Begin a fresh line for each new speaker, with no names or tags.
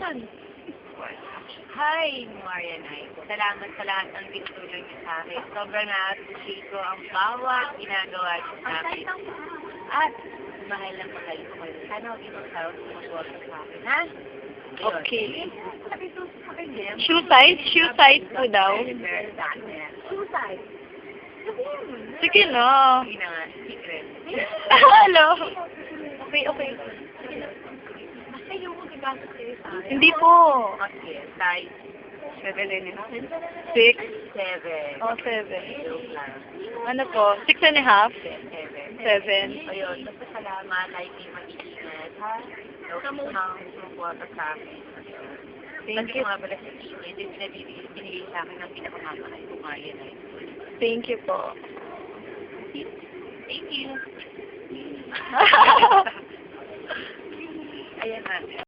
Saan?
Hi, Maria Knight. Salamat sa lahat ng tinutulong niyo sa akin. Sobrang na-appreciate ko ang bawat ginagawa niyo sa akin. At mahal na mahal ko kayo. Sana huwag ikaw sa sumusuwag sa akin, ha? Ayun.
Okay.
Sabi niya,
Shoe size? Shoe size po daw.
Shoe size. Sabihin mo na.
Sige na.
Sige na nga, secret.
Hello. Okay, okay.
Sige na. Basta yung magagawa sa'yo sa akin.
Hindi po.
Okay, size
7.5. 6.
7.
Oh, 7.
Joke lang.
Ano po? 6.5.
7.
7.
Ayun, basta salamat, like kayo mag-iingat, ha? Huwag mo nang sumusuwata sa akin.
Thank
Kasi
you.
mga pala sa team, hindi binigay sa akin ng pinakamamahal ko, Maria na yun.
Thank you po.
Thank you. Ayan na.